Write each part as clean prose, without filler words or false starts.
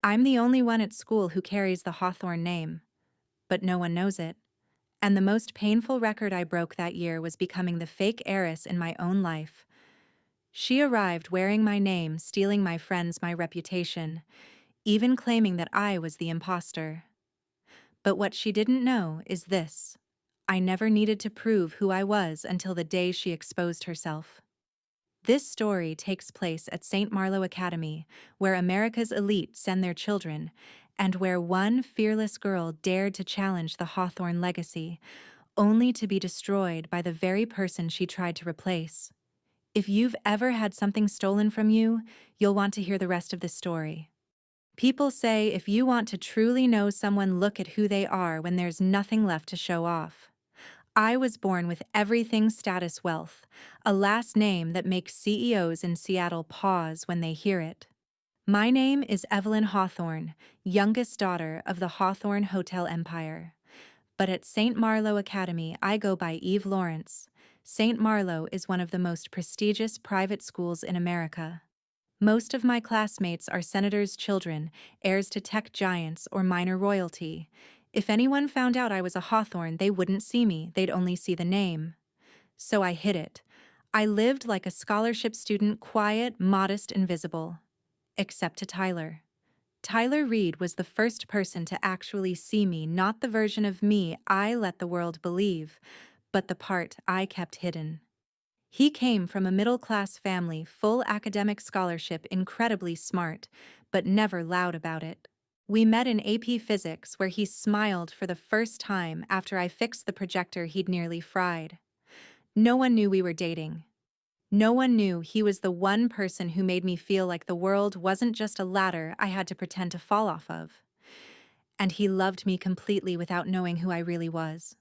I'm the only one at school who carries the Hawthorne name, but no one knows it. And the most painful record I broke that year was becoming the fake heiress in my own life. She arrived wearing my name, stealing my friends, my reputation, even claiming that I was the imposter. But what she didn't know is this: I never needed to prove who I was until the day she exposed herself. This story takes place at St. Marlowe Academy, where America's elite send their children, and where one fearless girl dared to challenge the Hawthorne legacy, only to be destroyed by the very person she tried to replace. If you've ever had something stolen from you, you'll want to hear the rest of the story. People say if you want to truly know someone, look at who they are when there's nothing left to show off. I was born with everything status wealth, a last name that makes CEOs in Seattle pause when they hear it. My name is Evelyn Hawthorne, youngest daughter of the Hawthorne Hotel Empire. But at St. Marlowe Academy, I go by Eve Lawrence. St. Marlowe is one of the most prestigious private schools in America. Most of my classmates are senators' children, heirs to tech giants, or minor royalty. If anyone found out I was a Hawthorne, they wouldn't see me, they'd only see the name. So I hid it. I lived like a scholarship student, quiet, modest, invisible. Except to Tyler. Tyler Reed was the first person to actually see me, not the version of me I let the world believe, but the part I kept hidden. He came from a middle-class family, full academic scholarship, incredibly smart, but never loud about it. We met in AP Physics, where he smiled for the first time after I fixed the projector he'd nearly fried. No one knew we were dating. No one knew he was the one person who made me feel like the world wasn't just a ladder I had to pretend to fall off of. And he loved me completely without knowing who I really was.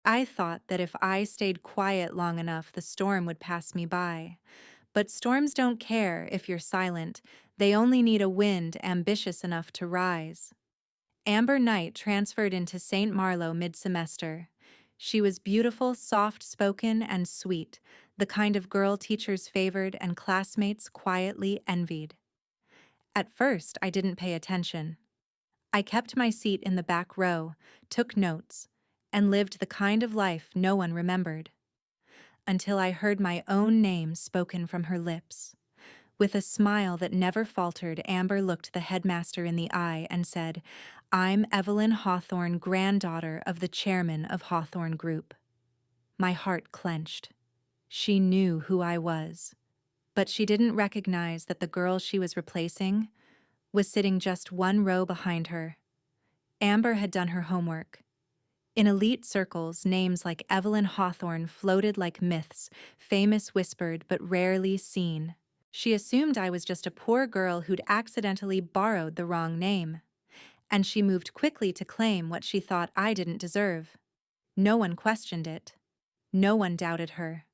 I thought that if I stayed quiet long enough, the storm would pass me by. But storms don't care if you're silent, they only need a wind ambitious enough to rise. Amber Knight transferred into St. Marlowe mid-semester. She was beautiful, soft-spoken, and sweet, the kind of girl teachers favored and classmates quietly envied. At first, I didn't pay attention. I kept my seat in the back row, took notes, and lived the kind of life no one remembered. Until I heard my own name spoken from her lips. With a smile that never faltered, Amber looked the headmaster in the eye and said, "I'm Evelyn Hawthorne, granddaughter of the chairman of Hawthorne Group." My heart clenched. She knew who I was, but she didn't recognize that the girl she was replacing was sitting just one row behind her. Amber had done her homework. In elite circles, names like Evelyn Hawthorne floated like myths, famous whispered but rarely seen. She assumed I was just a poor girl who'd accidentally borrowed the wrong name. And she moved quickly to claim what she thought I didn't deserve. No one questioned it. No one doubted her.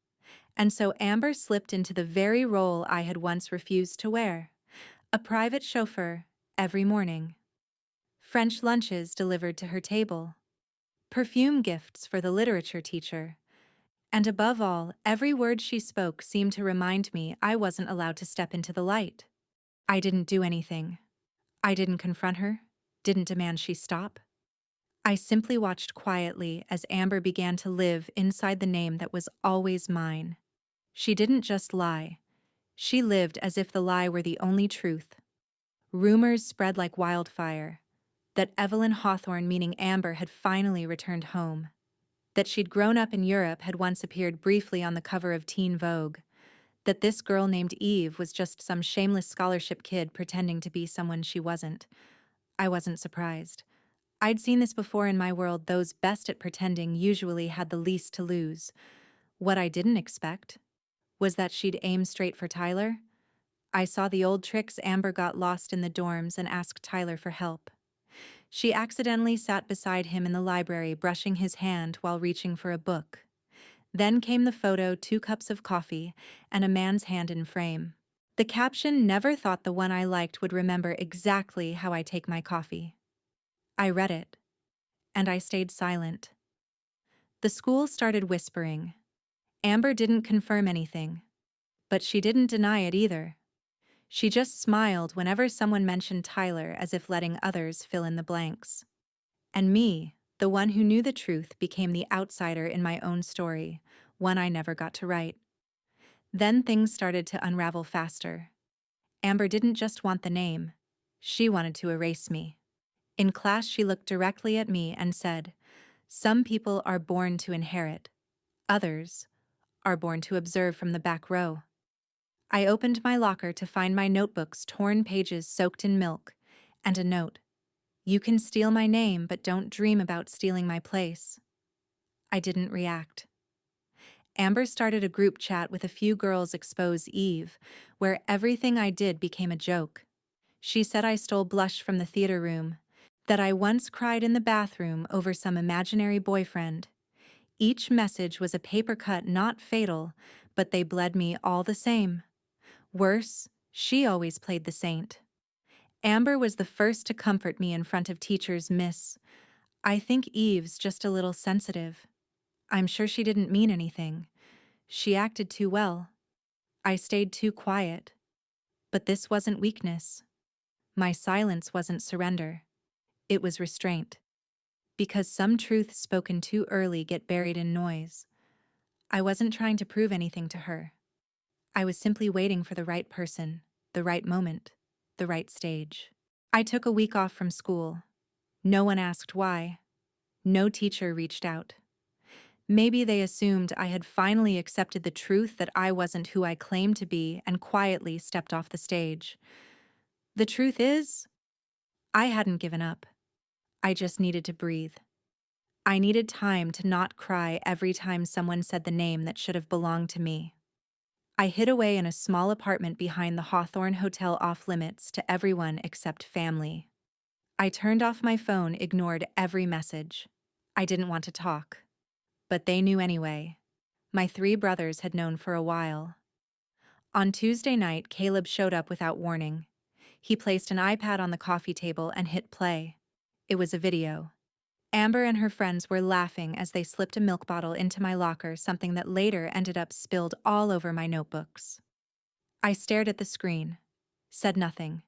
And so Amber slipped into the very role I had once refused to wear: a private chauffeur every morning. French lunches delivered to her table. Perfume gifts for the literature teacher. And above all, every word she spoke seemed to remind me I wasn't allowed to step into the light. I didn't do anything. I didn't confront her, didn't demand she stop. I simply watched quietly as Amber began to live inside the name that was always mine. She didn't just lie. She lived as if the lie were the only truth. Rumors spread like wildfire. That Evelyn Hawthorne, meaning Amber, had finally returned home. That she'd grown up in Europe, had once appeared briefly on the cover of Teen Vogue. That this girl named Eve was just some shameless scholarship kid pretending to be someone she wasn't. I wasn't surprised. I'd seen this before in my world. Those best at pretending usually had the least to lose. What I didn't expect was that she'd aim straight for Tyler. I saw the old tricks. Amber got lost in the dorms and asked Tyler for help. She accidentally sat beside him in the library, brushing his hand while reaching for a book. Then came the photo, 2 cups of coffee, and a man's hand in frame. The caption, "Never thought the one I liked would remember exactly how I take my coffee." I read it, and I stayed silent. The school started whispering. Amber didn't confirm anything, but she didn't deny it either. She just smiled whenever someone mentioned Tyler as if letting others fill in the blanks. And me, the one who knew the truth, became the outsider in my own story, one I never got to write. Then things started to unravel faster. Amber didn't just want the name. She wanted to erase me. In class, she looked directly at me and said, "Some people are born to inherit. Others are born to observe from the back row." I opened my locker to find my notebook's torn pages soaked in milk, and a note. "You can steal my name, but don't dream about stealing my place." I didn't react. Amber started a group chat with a few girls expose Eve, where everything I did became a joke. She said I stole blush from the theater room, that I once cried in the bathroom over some imaginary boyfriend. Each message was a paper cut, not fatal, but they bled me all the same. Worse, she always played the saint. Amber was the first to comfort me in front of teachers. "Miss, I think Eve's just a little sensitive. I'm sure she didn't mean anything. She acted too well. I stayed too quiet. But this wasn't weakness. My silence wasn't surrender. It was restraint. Because some truths spoken too early get buried in noise. I wasn't trying to prove anything to her. I was simply waiting for the right person, the right moment, the right stage. I took a week off from school. No one asked why. No teacher reached out. Maybe they assumed I had finally accepted the truth that I wasn't who I claimed to be and quietly stepped off the stage. The truth is, I hadn't given up. I just needed to breathe. I needed time to not cry every time someone said the name that should have belonged to me. I hid away in a small apartment behind the Hawthorne Hotel, off limits to everyone except family. I turned off my phone, ignored every message. I didn't want to talk. But they knew anyway. My 3 brothers had known for a while. On Tuesday night, Caleb showed up without warning. He placed an iPad on the coffee table and hit play. It was a video. Amber and her friends were laughing as they slipped a milk bottle into my locker, something that later ended up spilled all over my notebooks. I stared at the screen, said nothing.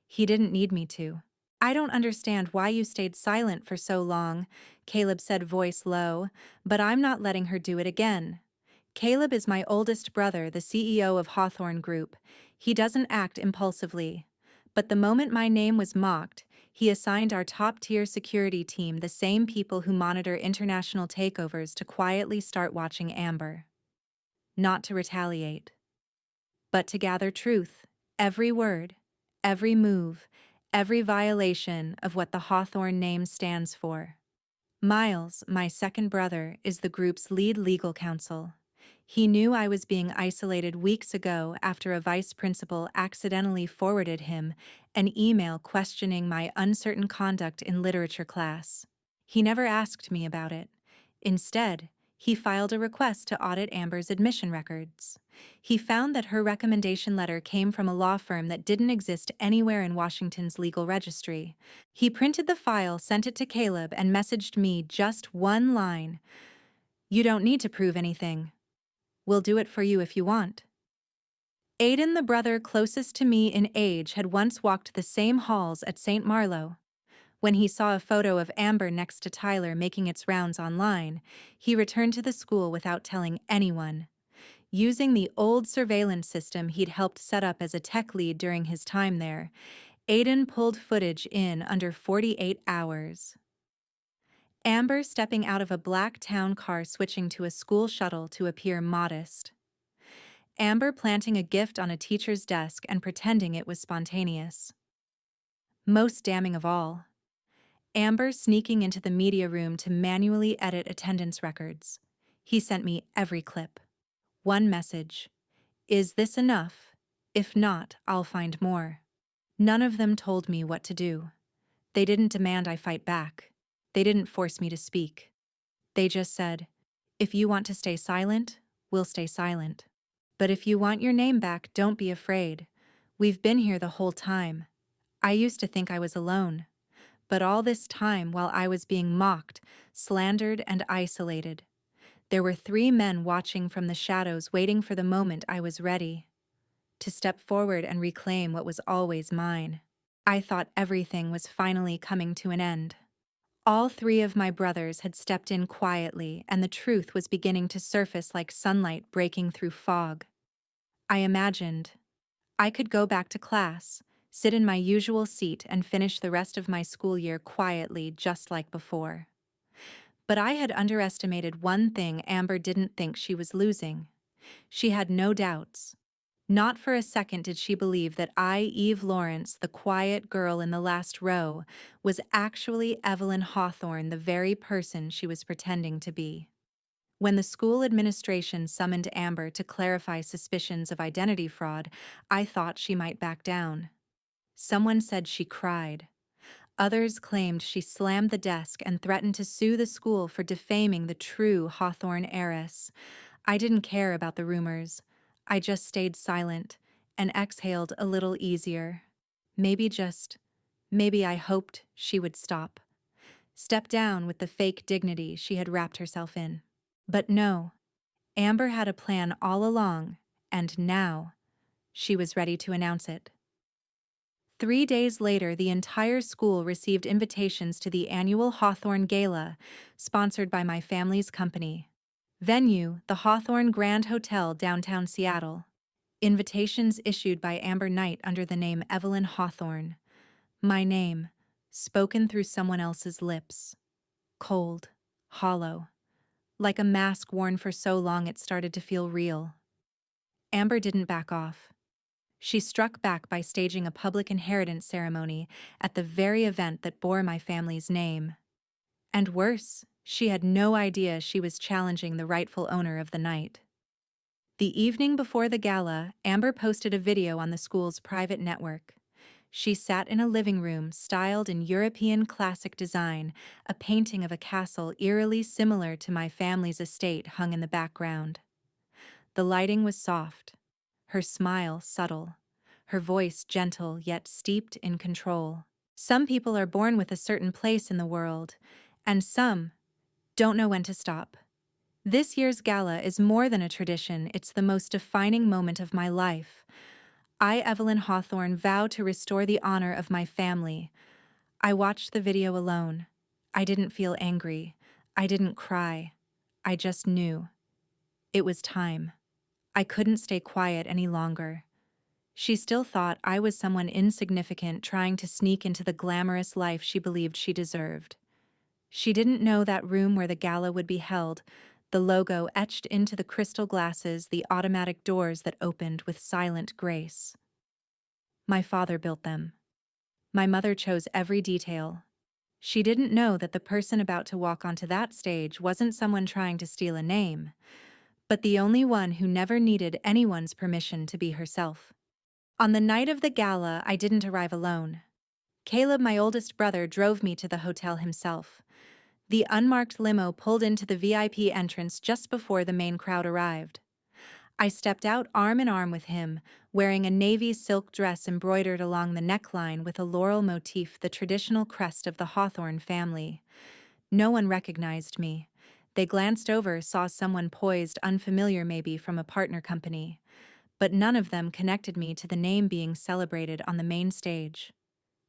He didn't need me to. "I don't understand why you stayed silent for so long," Caleb said, voice low, "but I'm not letting her do it again." Caleb is my oldest brother, the CEO of Hawthorne Group. He doesn't act impulsively. But the moment my name was mocked, he assigned our top-tier security team, the same people who monitor international takeovers, to quietly start watching Amber. Not to retaliate, but to gather truth, every word, every move, every violation of what the Hawthorne name stands for. Miles, my second brother, is the group's lead legal counsel. He knew I was being isolated weeks ago after a vice principal accidentally forwarded him an email questioning my uncertain conduct in literature class. He never asked me about it. Instead, he filed a request to audit Amber's admission records. He found that her recommendation letter came from a law firm that didn't exist anywhere in Washington's legal registry. He printed the file, sent it to Caleb, and messaged me just one line: "You don't need to prove anything. We'll do it for you if you want." Aiden, the brother closest to me in age, had once walked the same halls at St. Marlowe. When he saw a photo of Amber next to Tyler making its rounds online, he returned to the school without telling anyone. Using the old surveillance system he'd helped set up as a tech lead during his time there, Aiden pulled footage in under 48 hours. Amber stepping out of a black town car, switching to a school shuttle to appear modest. Amber planting a gift on a teacher's desk and pretending it was spontaneous. Most damning of all, Amber sneaking into the media room to manually edit attendance records. He sent me every clip. One message: "Is this enough? If not, I'll find more." None of them told me what to do. They didn't demand I fight back. They didn't force me to speak. They just said, "If you want to stay silent, we'll stay silent. But if you want your name back, don't be afraid. We've been here the whole time. I used to think I was alone. But all this time, while I was being mocked, slandered, and isolated, there were 3 men watching from the shadows, waiting for the moment I was ready." to step forward and reclaim what was always mine. I thought everything was finally coming to an end. All three of my brothers had stepped in quietly, and the truth was beginning to surface like sunlight breaking through fog. I imagined I could go back to class, sit in my usual seat, and finish the rest of my school year quietly, just like before. But I had underestimated one thing Amber didn't think she was losing. She had no doubts. Not for a second did she believe that I, Eve Lawrence, the quiet girl in the last row, was actually Evelyn Hawthorne, the very person she was pretending to be. When the school administration summoned Amber to clarify suspicions of identity fraud, I thought she might back down. Someone said she cried. Others claimed she slammed the desk and threatened to sue the school for defaming the true Hawthorne heiress. I didn't care about the rumors. I just stayed silent and exhaled a little easier. Maybe I hoped she would step down with the fake dignity she had wrapped herself in. But no, Amber had a plan all along, and now she was ready to announce it. 3 days later, the entire school received invitations to the annual Hawthorne Gala, sponsored by my family's company. Venue, the Hawthorne Grand Hotel, downtown Seattle. Invitations issued by Amber Knight under the name Evelyn Hawthorne. My name, spoken through someone else's lips. Cold, hollow. Like a mask worn for so long it started to feel real. Amber didn't back off. She struck back by staging a public inheritance ceremony at the very event that bore my family's name. And worse, she had no idea she was challenging the rightful owner of the night. The evening before the gala, Amber posted a video on the school's private network. She sat in a living room styled in European classic design, a painting of a castle eerily similar to my family's estate hung in the background. The lighting was soft, her smile subtle, her voice gentle yet steeped in control. Some people are born with a certain place in the world, and some don't know when to stop. This year's gala is more than a tradition, it's the most defining moment of my life. I, Evelyn Hawthorne, vow to restore the honor of my family. I watched the video alone. I didn't feel angry. I didn't cry. I just knew. It was time. I couldn't stay quiet any longer. She still thought I was someone insignificant trying to sneak into the glamorous life she believed she deserved. She didn't know that room where the gala would be held, the logo etched into the crystal glasses, the automatic doors that opened with silent grace. My father built them. My mother chose every detail. She didn't know that the person about to walk onto that stage wasn't someone trying to steal a name, but the only one who never needed anyone's permission to be herself. On the night of the gala, I didn't arrive alone. Caleb, my oldest brother, drove me to the hotel himself. The unmarked limo pulled into the VIP entrance just before the main crowd arrived. I stepped out arm in arm with him, wearing a navy silk dress embroidered along the neckline with a laurel motif, the traditional crest of the Hawthorne family. No one recognized me. They glanced over, saw someone poised, unfamiliar maybe from a partner company. But none of them connected me to the name being celebrated on the main stage.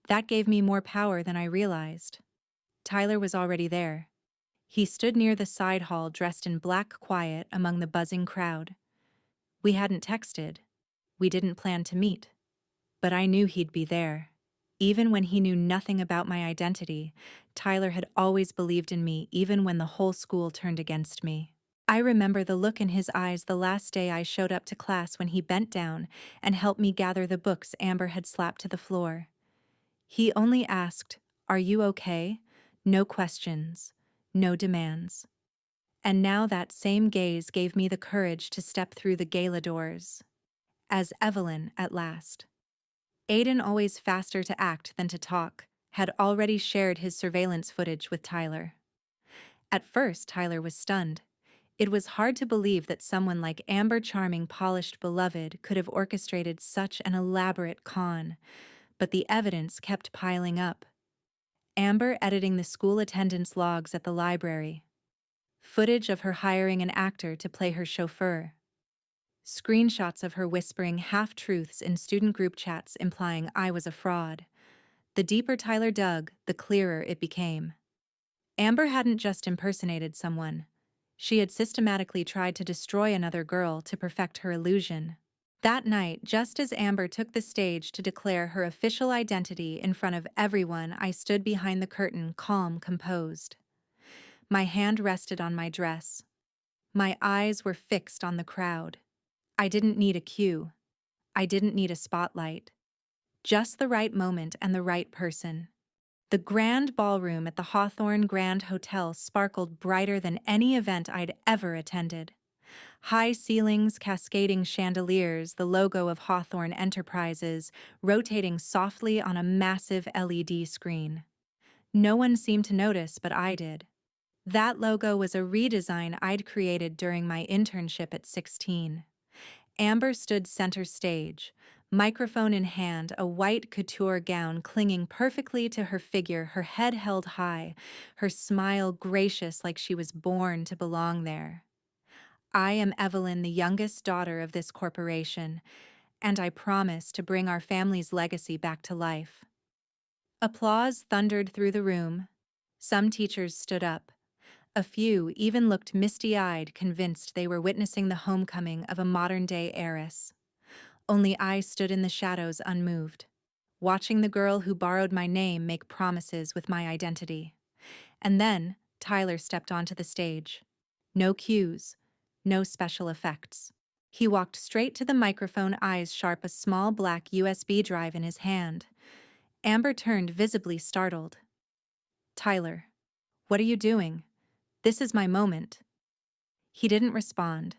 That gave me more power than I realized. Tyler was already there. He stood near the side hall dressed in black quiet among the buzzing crowd. We hadn't texted. We didn't plan to meet. But I knew he'd be there. Even when he knew nothing about my identity, Tyler had always believed in me even when the whole school turned against me. I remember the look in his eyes the last day I showed up to class when he bent down and helped me gather the books Amber had slapped to the floor. He only asked, "Are you okay?" No questions, no demands. And now that same gaze gave me the courage to step through the gala doors. As Evelyn, at last. Aiden, always faster to act than to talk, had already shared his surveillance footage with Tyler. At first, Tyler was stunned. It was hard to believe that someone like Amber, charming, polished, beloved, could have orchestrated such an elaborate con, but the evidence kept piling up. Amber editing the school attendance logs at the library. Footage of her hiring an actor to play her chauffeur. Screenshots of her whispering half-truths in student group chats implying I was a fraud. The deeper Tyler dug, the clearer it became. Amber hadn't just impersonated someone. She had systematically tried to destroy another girl to perfect her illusion. That night, just as Amber took the stage to declare her official identity in front of everyone, I stood behind the curtain, calm, composed. My hand rested on my dress. My eyes were fixed on the crowd. I didn't need a cue. I didn't need a spotlight. Just the right moment and the right person. The grand ballroom at the Hawthorne Grand Hotel sparkled brighter than any event I'd ever attended. High ceilings, cascading chandeliers, the logo of Hawthorne Enterprises, rotating softly on a massive LED screen. No one seemed to notice, but I did. That logo was a redesign I'd created during my internship at 16. Amber stood center stage, microphone in hand, a white couture gown clinging perfectly to her figure, her head held high, her smile gracious like she was born to belong there. I am Evelyn, the youngest daughter of this corporation, and I promise to bring our family's legacy back to life. Applause thundered through the room. Some teachers stood up. A few even looked misty-eyed, convinced they were witnessing the homecoming of a modern-day heiress. Only I stood in the shadows unmoved, watching the girl who borrowed my name make promises with my identity. And then Tyler stepped onto the stage. No cues, no special effects. He walked straight to the microphone, eyes sharp, a small black USB drive in his hand. Amber turned, visibly startled. "Tyler, what are you doing? This is my moment." He didn't respond.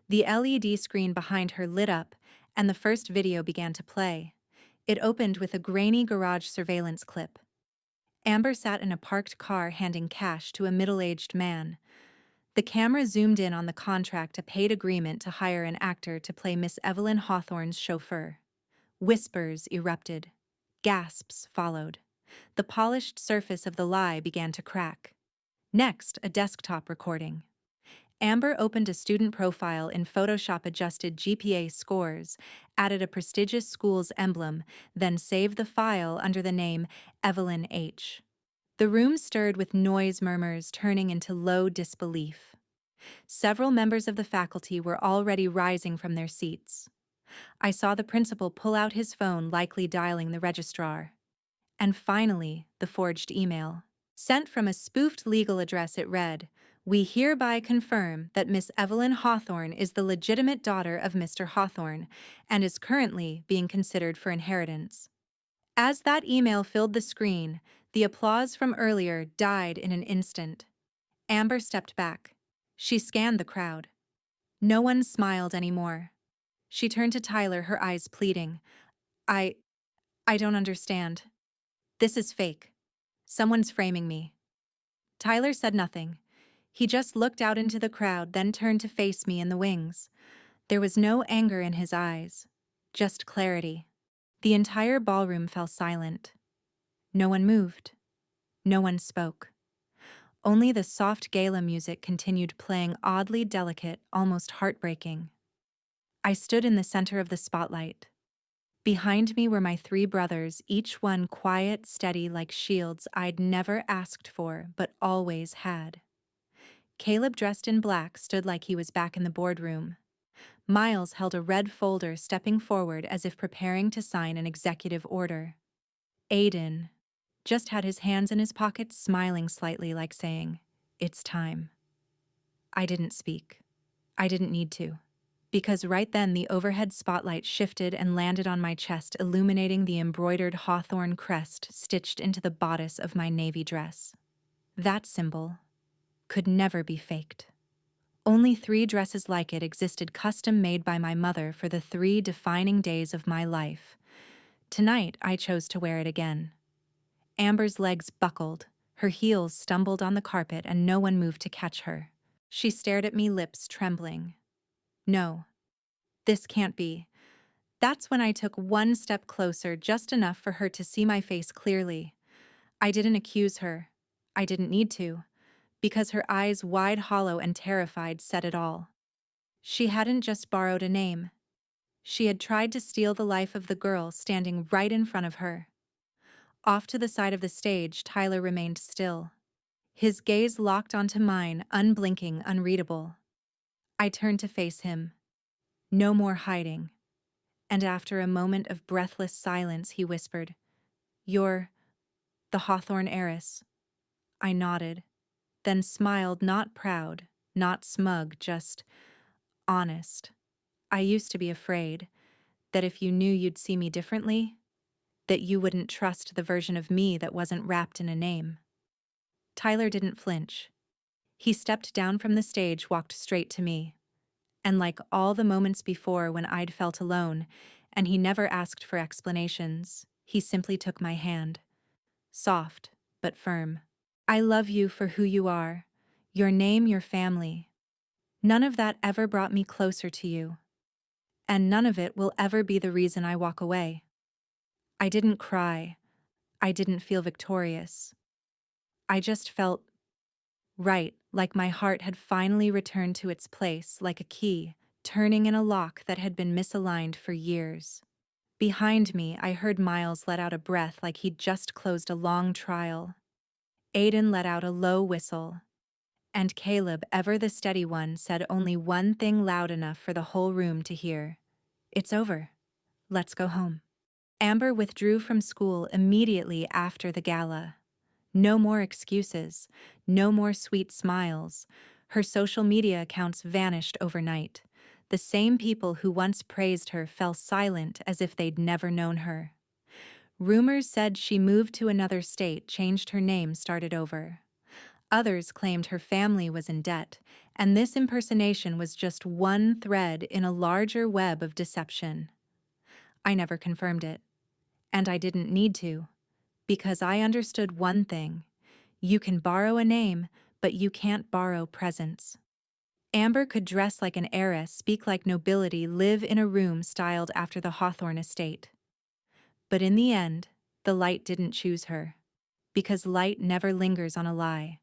The LED screen behind her lit up, and the first video began to play. It opened with a grainy garage surveillance clip. Amber sat in a parked car handing cash to a middle-aged man. The camera zoomed in on the contract, a paid agreement to hire an actor to play Miss Evelyn Hawthorne's chauffeur. Whispers erupted. Gasps followed. The polished surface of the lie began to crack. Next, a desktop recording. Amber opened a student profile in Photoshop, adjusted GPA scores, added a prestigious school's emblem, then saved the file under the name Evelyn H. The room stirred with noise, murmurs turning into low disbelief. Several members of the faculty were already rising from their seats. I saw the principal pull out his phone, likely dialing the registrar. And finally, the forged email. Sent from a spoofed legal address, it read, "We hereby confirm that Miss Evelyn Hawthorne is the legitimate daughter of Mr. Hawthorne and is currently being considered for inheritance." As that email filled the screen, the applause from earlier died in an instant. Amber stepped back. She scanned the crowd. No one smiled anymore. She turned to Tyler, her eyes pleading. I don't understand. This is fake. Someone's framing me." Tyler said nothing. He just looked out into the crowd, then turned to face me in the wings. There was no anger in his eyes, just clarity. The entire ballroom fell silent. No one moved. No one spoke. Only the soft gala music continued playing, oddly delicate, almost heartbreaking. I stood in the center of the spotlight. Behind me were my 3 brothers, each one quiet, steady, like shields I'd never asked for, but always had. Caleb, dressed in black, stood like he was back in the boardroom. Miles held a red folder, stepping forward as if preparing to sign an executive order. Aiden just had his hands in his pockets, smiling slightly, like saying, "It's time." I didn't speak. I didn't need to. Because right then the overhead spotlight shifted and landed on my chest, illuminating the embroidered Hawthorne crest stitched into the bodice of my navy dress. That symbol could never be faked. Only 3 dresses like it existed, custom made by my mother for the 3 defining days of my life. Tonight, I chose to wear it again. Amber's legs buckled, her heels stumbled on the carpet, and no one moved to catch her. She stared at me, lips trembling. No. This can't be. That's when I took one step closer, just enough for her to see my face clearly. I didn't accuse her. I didn't need to, because her eyes, wide, hollow, and terrified, said it all. She hadn't just borrowed a name. She had tried to steal the life of the girl standing right in front of her. Off to the side of the stage, Tyler remained still. His gaze locked onto mine, unblinking, unreadable. I turned to face him. No more hiding. And after a moment of breathless silence, he whispered, "You're the Hawthorne heiress." I nodded, then smiled, not proud, not smug, just honest. I used to be afraid that if you knew you'd see me differently, that you wouldn't trust the version of me that wasn't wrapped in a name. Tyler didn't flinch. He stepped down from the stage, walked straight to me. And like all the moments before when I'd felt alone, and he never asked for explanations, he simply took my hand. Soft, but firm. "I love you for who you are. Your name, your family. None of that ever brought me closer to you. And none of it will ever be the reason I walk away." I didn't cry. I didn't feel victorious. I just felt right, like my heart had finally returned to its place, like a key, turning in a lock that had been misaligned for years. Behind me, I heard Miles let out a breath like he'd just closed a long trial. Aiden let out a low whistle. And Caleb, ever the steady one, said only one thing loud enough for the whole room to hear. "It's over. Let's go home." Amber withdrew from school immediately after the gala. No more excuses, no more sweet smiles. Her social media accounts vanished overnight. The same people who once praised her fell silent as if they'd never known her. Rumors said she moved to another state, changed her name, started over. Others claimed her family was in debt, and this impersonation was just one thread in a larger web of deception. I never confirmed it, and I didn't need to, because I understood one thing. You can borrow a name, but you can't borrow presence. Amber could dress like an heiress, speak like nobility, live in a room styled after the Hawthorne estate. But in the end, the light didn't choose her, because light never lingers on a lie.